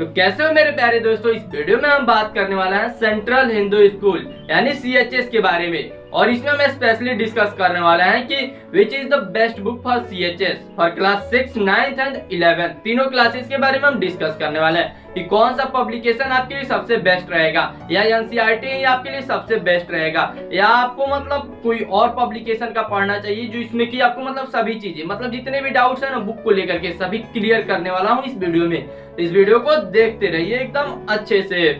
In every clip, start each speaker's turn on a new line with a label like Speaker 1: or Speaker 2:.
Speaker 1: तो कैसे हो मेरे प्यारे दोस्तों, इस वीडियो में हम बात करने वाला है सेंट्रल हिंदू स्कूल यानी CHS के बारे में। और इसमें हम स्पेशली डिस्कस करने वाला है कि which is the best book for CHS for class 6, 9th and 11th तीनों क्लासेस के बारे में हम डिस्कस करने वाले हैं कि कौन सा पब्लिकेशन आपके लिए सबसे बेस्ट रहेगा, या NCERT ही आपके लिए सबसे बेस्ट रहेगा, या आपको मतलब कोई और पब्लिकेशन का पढ़ना चाहिए जो इसमें कि आपको मतलब सभी चीजें मतलब जितने भी डाउट्स है ना बुक को लेकर के सभी क्लियर करने वाला हूँ इस वीडियो में। तो इस वीडियो को देखते रहिए एकदम अच्छे से।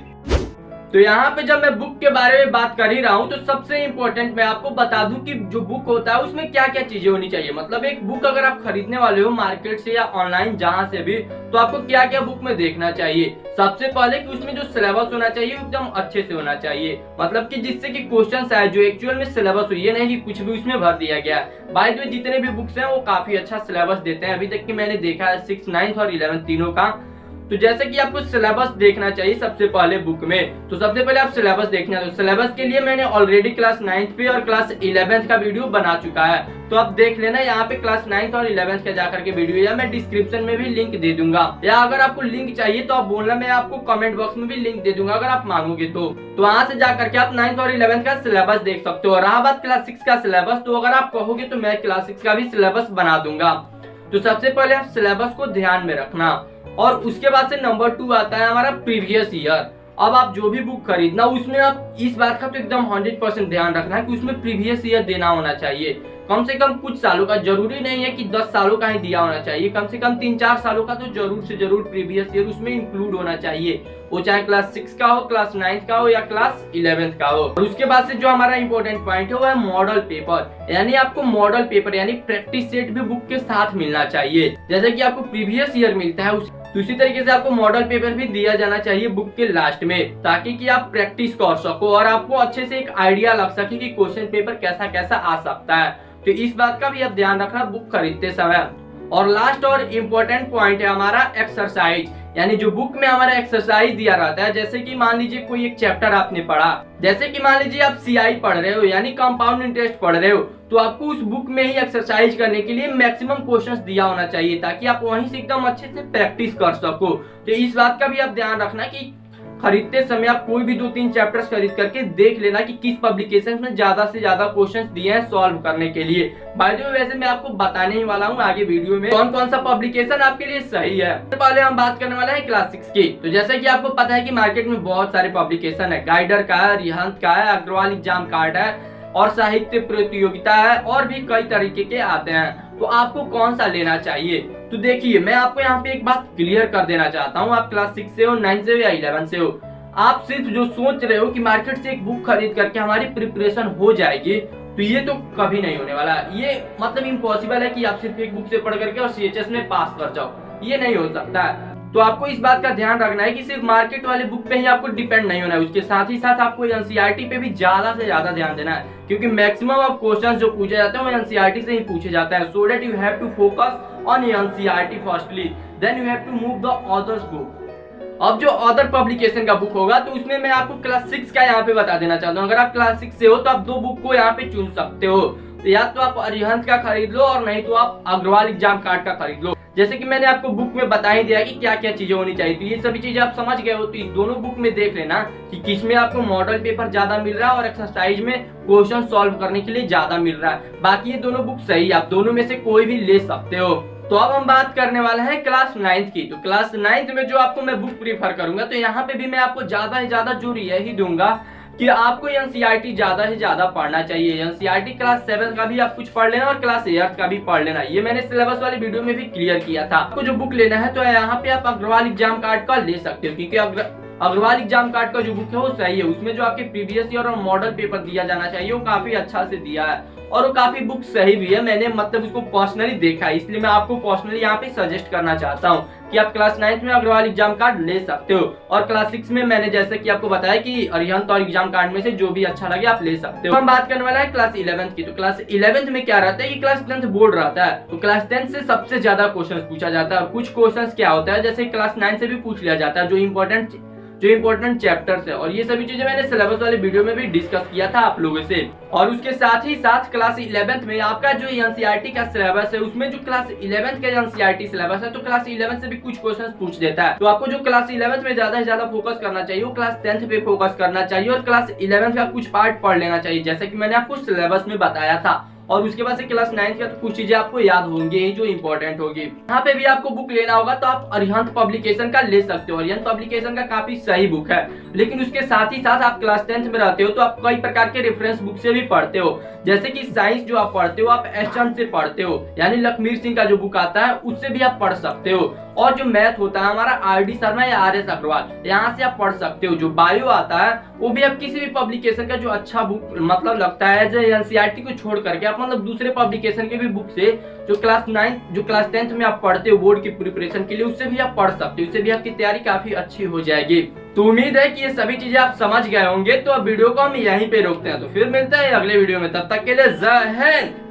Speaker 1: तो यहाँ पे जब मैं बुक के बारे में बात कर ही रहा हूँ तो सबसे इम्पोर्टेंट मैं आपको बता दूं कि जो बुक होता है उसमें क्या क्या चीजें होनी चाहिए। मतलब एक बुक अगर आप खरीदने वाले हो मार्केट से या ऑनलाइन जहां से भी, तो आपको क्या क्या बुक में देखना चाहिए। सबसे पहले कि उसमें जो सिलेबस होना चाहिए एकदम अच्छे से होना चाहिए, मतलब कि जिससे कि क्वेश्चन आए जो एक्चुअल में सिलेबस हो, ये नहीं कि कुछ भी उसमें भर दिया गया है। बाय द वे जितने भी बुक्स हैं वो काफी अच्छा सिलेबस देते हैं, अभी तक कि मैंने देखा है 6, 9th और 11th तीनों का। तो जैसे कि आपको सिलेबस देखना चाहिए सबसे पहले बुक में, तो सबसे पहले आप सिलेबस देखना है। तो सिलेबस के लिए मैंने ऑलरेडी क्लास 9th पे और क्लास 11th का वीडियो बना चुका है, तो आप देख लेना यहाँ पे क्लास 9th और 11th का जाकर के वीडियो, या मैं डिस्क्रिप्शन में भी लिंक दे दूंगा, या अगर आपको लिंक चाहिए तो आप बोलना, मैं आपको कमेंट बॉक्स में भी लिंक दे दूंगा अगर आप मांगोगे तो वहां से जाकर के आप 9th और 11th का सिलेबस देख सकते हो। रहा बात क्लास 6 का सिलेबस, तो अगर आप कहोगे तो मैं क्लास 6 का भी सिलेबस बना दूंगा। तो सबसे पहले आप सिलेबस को ध्यान में रखना, और उसके बाद से नंबर 2 आता है हमारा प्रीवियस ईयर। अब आप जो भी बुक खरीदना उसमें आप इस बात का तो एकदम 100% ध्यान रखना है कि उसमें प्रीवियस ईयर देना होना चाहिए, कम से कम कुछ सालों का। जरूरी नहीं है कि 10 सालों का ही दिया होना चाहिए, कम से कम 3-4 सालों का तो जरूर से जरूर प्रीवियस ईयर उसमें इंक्लूड होना चाहिए, वो चाहे क्लास 6 का हो, क्लास 9th का हो या क्लास 11th का हो। और उसके बाद से जो हमारा इंपॉर्टेंट पॉइंट है वो है मॉडल पेपर, यानी आपको मॉडल पेपर यानी प्रैक्टिस सेट भी बुक के साथ मिलना चाहिए। जैसे कि आपको प्रीवियस ईयर मिलता है उसी तरीके से आपको मॉडल पेपर भी दिया जाना चाहिए बुक के लास्ट में, ताकि कि आप प्रैक्टिस कर सको और आपको अच्छे से एक आइडिया लग सके कि क्वेश्चन पेपर कैसा कैसा आ सकता है। तो इस बात का भी आप ध्यान रखना बुक खरीदते समय। और लास्ट और इम्पोर्टेंट पॉइंट है हमारा एक्सरसाइज, यानी जो बुक में हमारा एक्सरसाइज दिया रहता है। जैसे कि मान लीजिए कोई एक चैप्टर आपने पढ़ा, जैसे कि मान लीजिए आप CI पढ़ रहे हो यानी कंपाउंड इंटरेस्ट पढ़ रहे हो, तो आपको उस बुक में ही एक्सरसाइज करने के लिए मैक्सिमम क्वेश्चंस दिया होना चाहिए, ताकि आप वहीं से एकदम अच्छे से प्रैक्टिस कर सको। तो इस बात का भी आप ध्यान रखना कि खरीदते समय आप कोई भी 2-3 चैप्टर्स खरीद करके देख लेना कि किस पब्लिकेशन में ज्यादा से ज्यादा क्वेश्चंस दिए हैं सॉल्व करने के लिए। बाय द वे वैसे मैं आपको बताने ही वाला हूँ आगे वीडियो में कौन कौन सा पब्लिकेशन आपके लिए सही है। तो पहले हम बात करने वाले हैं क्लास 6 की। तो जैसे कि आपको पता है कि मार्केट में बहुत सारे पब्लिकेशन है, गाइडर का है, रिहंत का है, अग्रवाल एग्जाम कार्ड है, और साहित्य प्रतियोगिता है, और भी कई तरीके के आते हैं। तो आपको कौन सा लेना चाहिए? तो देखिए मैं आपको यहाँ पे एक बात क्लियर कर देना चाहता हूँ, आप क्लास 6 से हो, 9 से हो या 11 से हो, आप सिर्फ जो सोच रहे हो कि मार्केट से एक बुक खरीद करके हमारी प्रिपरेशन हो जाएगी, तो ये तो कभी नहीं होने वाला। ये मतलब इम्पॉसिबल है कि आप सिर्फ एक बुक से पढ़ करके और CHS में पास कर जाओ, ये नहीं हो सकता है। तो आपको इस बात का ध्यान रखना है कि सिर्फ मार्केट वाले बुक पे ही आपको डिपेंड नहीं होना है, उसके साथ ही साथ आपको NCERT पे भी ज्यादा से ज्यादा ध्यान देना है, क्योंकि मैक्सिमम ऑफ क्वेश्चंस जो पूछे जाते हैं वो NCERT से ही पूछे जाते हैं। So that you have to focus on NCERT firstly, then you have to move the others book. अब जो अदर पब्लिकेशन का बुक होगा तो उसमें मैं आपको क्लास 6 का यहाँ पे बता देना चाहता हूँ। अगर आप क्लास 6 से हो तो आप 2 बुक को यहाँ पे चुन सकते हो, तो या तो आप अरिहंत का खरीद लो और नहीं तो आप अग्रवाल एग्जाम कार्ड का खरीद लो। जैसे कि मैंने आपको बुक में बता ही दिया कि क्या क्या चीजें होनी चाहिए, तो ये सभी चीजें आप समझ गए हो। तो इस दोनों बुक में देख लेना कि किसमें आपको मॉडल पेपर ज्यादा मिल रहा है और एक्सरसाइज में क्वेश्चन सॉल्व करने के लिए ज्यादा मिल रहा है। बाकी ये दोनों बुक सही है, आप दोनों में से कोई भी ले सकते हो। तो अब हम बात करने वाले हैं क्लास 9th की। तो क्लास 9th में जो आपको मैं बुक प्रीफर करूंगा, तो यहाँ पे भी मैं आपको ज्यादा से ज्यादा जोर यही दूंगा कि आपको NCERT ज्यादा से ज्यादा पढ़ना चाहिए। NCERT क्लास 7 का भी आप कुछ पढ़ लेना और क्लास 8 का भी पढ़ लेना, ये मैंने सिलेबस वाले वीडियो में भी क्लियर किया था। आपको जो बुक लेना है तो यहाँ पे आप अग्रवाल एग्जाम कार्ड का ले सकते हो, क्योंकि अग्रवाल एग्जाम कार्ड का जो बुक है वो सही है, उसमें जो आपके प्रीवियस ईयर और मॉडल पेपर दिया जाना चाहिए वो काफी अच्छा से दिया है, और वो काफी बुक सही भी है। मैंने मतलब उसको पर्सनली देखा है, इसलिए मैं आपको पर्सनली यहाँ पे सजेस्ट करना चाहता हूँ कि आप क्लास 9th में अग्रवाल एग्जाम कार्ड ले सकते हो, और क्लास 6 में मैंने जैसे कि आपको बताया कि अरिहंत और एग्जाम कार्ड में से जो भी अच्छा लगे आप ले सकते हो। हम बात करने वाला है क्लास 11th की। तो क्लास 11th में क्या रहता है कि क्लास 10th बोर्ड रहता है, तो क्लास 10 से सबसे ज्यादा क्वेश्चन पूछा जाता है। और कुछ क्वेश्चन क्या होता है जैसे क्लास 9 से भी पूछ लिया जाता है, जो जो इंपॉर्टेंट चैप्टर्स है, और ये सभी चीजें मैंने सिलेबस वाले वीडियो में भी डिस्कस किया था आप लोगों से। और उसके साथ ही साथ क्लास 11th में आपका जो एनसीईआरटी का सिलेबस है, उसमें जो क्लास 11th का एनसीईआरटी सिलेबस है, तो क्लास 11th से भी कुछ क्वेश्चंस पूछ देता है। तो आपको जो क्लास 11th में ज्यादा से ज्यादा फोकस करना चाहिए वो क्लास 10th पे फोकस करना चाहिए, और क्लास 11th का कुछ पार्ट पढ़ लेना चाहिए, जैसे कि मैंने आपको सिलेबस में बताया था। और उसके बाद से क्लास 9th का तो कुछ चीजें आपको याद होंगी जो इंपॉर्टेंट होगी। यहाँ पे भी आपको बुक लेना होगा तो आप अरिहंत पब्लिकेशन का ले सकते हो। अरिहंत पब्लिकेशन का काफी सही बुक है, लेकिन उसके साथ ही साथ आप क्लास 10th में रहते हो तो आप कई प्रकार के रेफरेंस बुक से भी पढ़ते हो, जैसे कि साइंस जो आप पढ़ते हो आप एस्टर्न से पढ़ते हो, यानी लखमीर सिंह का जो बुक आता है उससे भी आप पढ़ सकते हो। और जो मैथ होता है हमारा आरडी शर्मा या आर एस अग्रवाल, यहाँ से आप पढ़ सकते हो। जो बायो आता है वो भी आप किसी भी पब्लिकेशन का जो अच्छा बुक मतलब लगता है, जैसे एनसीईआरटी को छोड़ करके आप मतलब दूसरे पब्लिकेशन के भी बुक से जो क्लास 10th में आप पढ़ते हो बोर्ड की प्रिपरेशन के लिए, उससे भी आप पढ़ सकते हो। उससे भी आपकी तैयारी काफी अच्छी हो जाएगी। तो उम्मीद है कि ये सभी चीजें आप समझ गए होंगे। तो अब वीडियो को हम यहीं पे रोकते हैं, तो फिर मिलते हैं अगले वीडियो में। तब तक के लिए जय हिंद।